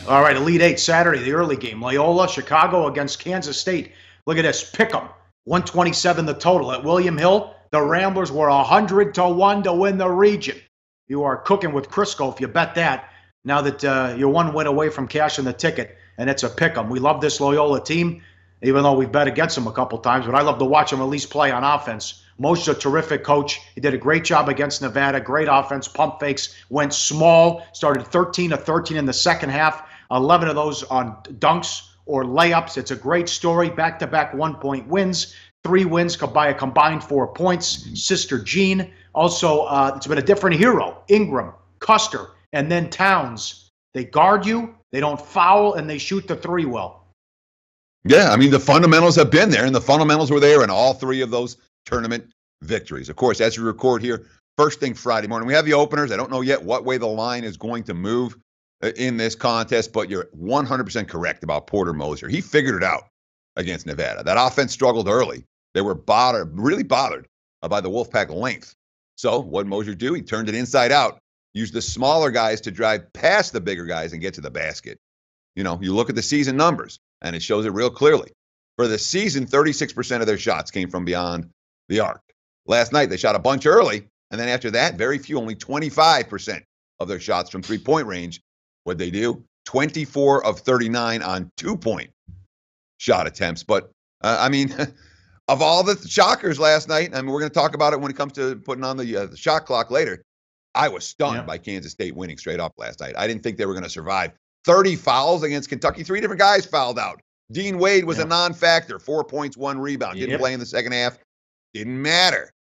All right, Elite Eight, Saturday, the early game. Loyola, Chicago against Kansas State. Look at this, pick 'em. 127 the total. At William Hill, the Ramblers were 100-1 to win the region. You are cooking with Crisco if you bet that. Now that you're one win away from cashing the ticket, and it's a pick 'em. We love this Loyola team, even though we've bet against them a couple times, but I love to watch them at least play on offense. Moshe's a terrific coach. He did a great job against Nevada. Great offense, pump fakes, went small, started 13 of 13 in the second half, 11 of those on dunks or layups. It's a great story. Back-to-back one-point wins. 3 wins by a combined 4 points. Sister Jean. Also, it's been a different hero. Ingram, Custer, and then Towns. They guard you, they don't foul, and they shoot the 3 well. Yeah, I mean, the fundamentals have been there, and the fundamentals were there in all 3 of those tournament victories. Of course, as we record here, first thing Friday morning, we have the openers. I don't know yet what way the line is going to move in this contest, but you're 100% correct about Porter Moser. He figured it out against Nevada. That offense struggled early. They were really bothered by the Wolfpack length. So what did Moser do? He turned it inside out, used the smaller guys to drive past the bigger guys and get to the basket. You know, you look at the season numbers, and it shows it real clearly. For the season, 36% of their shots came from beyond the arc. Last night, they shot a bunch early, and then after that, very few, only 25% of their shots from three-point range. What'd they do? 24 of 39 on 2-point shot attempts. But, I mean, of all the shockers last night, I mean, we're going to talk about it when it comes to putting on the shot clock later. I was stunned by Kansas State winning straight up last night. I didn't think they were going to survive. 30 fouls against Kentucky. 3 different guys fouled out. Dean Wade was a non-factor. 4 points, 1 rebound. Didn't play in the second half. Didn't matter.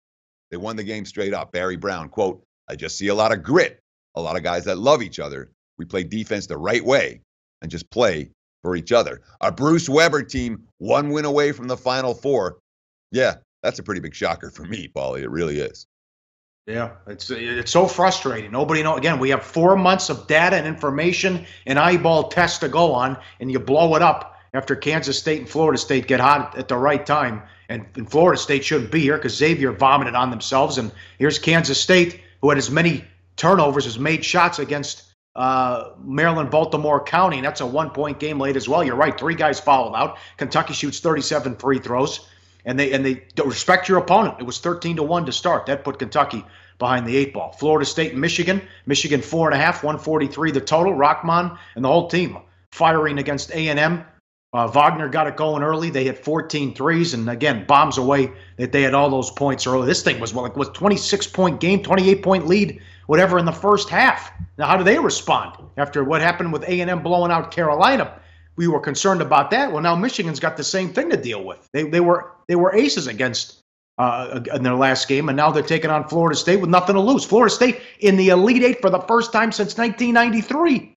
They won the game straight up. Barry Brown, quote, "I just see a lot of grit, a lot of guys that love each other. We play defense the right way and just play for each other." Our Bruce Weber team, 1 win away from the Final Four. Yeah, that's a pretty big shocker for me, Pauly. It really is. Yeah, it's so frustrating. Nobody knows. Again, we have 4 months of data and information and eyeball tests to go on, and you blow it up after Kansas State and Florida State get hot at the right time. And Florida State shouldn't be here because Xavier vomited on themselves. And here's Kansas State, who had as many turnovers as made shots against Maryland, Baltimore County. And that's a 1-point game late as well. You're right. 3 guys fouled out. Kentucky shoots 37 free throws. And they don't respect your opponent. It was 13-1 to start. That put Kentucky behind the 8 ball. Florida State and Michigan. Michigan 4.5, 143 the total. Rockman and the whole team firing against A&M. Wagner got it going early. They hit 14 threes, and again, bombs away that they had all those points early. This thing was 26-point game, 28-point lead, whatever in the first half. Now, how do they respond after what happened with A&M blowing out Carolina? We were concerned about that. Well, now Michigan's got the same thing to deal with. They were aces against in their last game, and now they're taking on Florida State with nothing to lose. Florida State in the Elite Eight for the first time since 1993.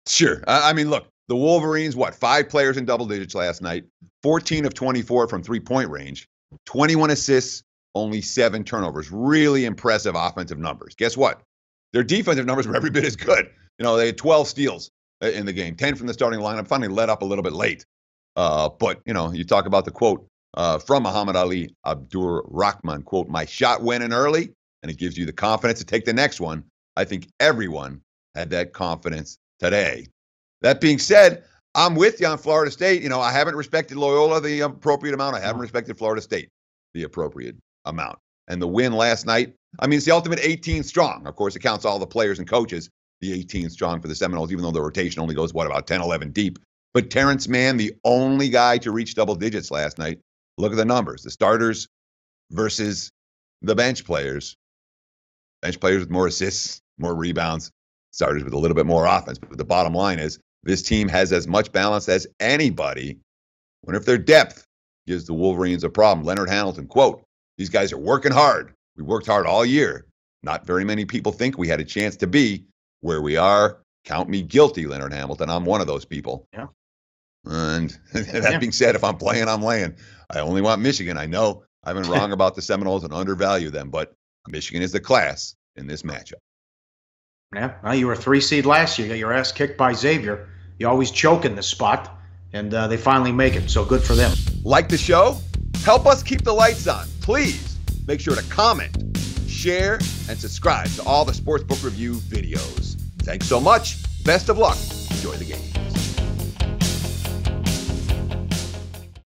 Sure. I mean, look. The Wolverines, 5 players in double digits last night, 14 of 24 from three-point range, 21 assists, only 7 turnovers. Really impressive offensive numbers. Guess what? Their defensive numbers were every bit as good. You know, they had 12 steals in the game, 10 from the starting lineup, finally let up a little bit late. But, you know, you talk about the quote from Muhammad Ali Abdur Rahman, quote, "My shot went in early, and it gives you the confidence to take the next one." I think everyone had that confidence today. That being said, I'm with you on Florida State. You know, I haven't respected Loyola the appropriate amount. I haven't respected Florida State the appropriate amount. And the win last night, I mean, it's the ultimate 18 strong. Of course, it counts all the players and coaches, the 18 strong for the Seminoles, even though the rotation only goes, about 10, 11 deep. But Terrence Mann, the only guy to reach double digits last night. Look at the numbers. The starters versus the bench players. Bench players with more assists, more rebounds. Starters with a little bit more offense. But the bottom line is, this team has as much balance as anybody. Wonder if their depth gives the Wolverines a problem. Leonard Hamilton, quote, "These guys are working hard. We worked hard all year. Not very many people think we had a chance to be where we are. Count me guilty, Leonard Hamilton. I'm one of those people." Yeah. And that being said, if I'm playing, I'm laying. I only want Michigan. I know I've been wrong about the Seminoles and undervalue them, but Michigan is the class in this matchup. Yeah, well, you were a 3 seed last year. You got your ass kicked by Xavier. You always choke in this spot, and they finally make it, so good for them. Like the show? Help us keep the lights on. Please make sure to comment, share, and subscribe to all the Sportsbook Review videos. Thanks so much. Best of luck enjoy the game.